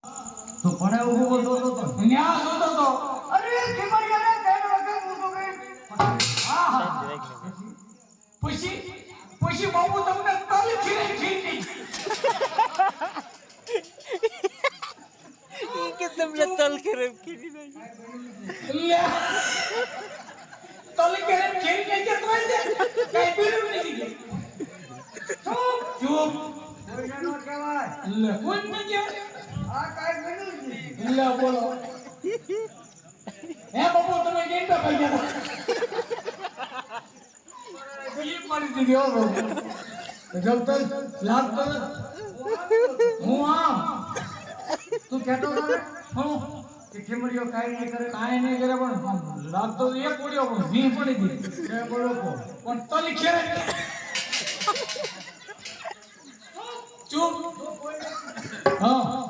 તો પણ ઉભો બોલતો તો ન્યા જોતો તો અરે ખીમડિયાને તેનો વગર હું તો ગઈ હા હા પછી પછી બાબુ તમને તલ ખીરે ખીરી કે તમને તલ ખરેબ કરી લે તલ ખીરે ખીરી ને કે તો દે કઈ બીરું નહીં ચૂપ કોઈને નો કહેવાય લે કોઈ ન કે આ કાઈ બન્યું છે લે બોલો હે બાબુ તમે કેમ તો ભાઈ ગયા ઈ પડી દીધી હો બાબુ જબ તક લાગતો હું આમ તું કહેતો હતો ને હું કે ખીમડિયો કાઈ નહીં કરે કાંઈ નહીં કરે પણ લાગતો તો એક પડ્યો પણ વી પડી ગઈ તે બોલો કો પણ તલી ખેરે ચૂપ હા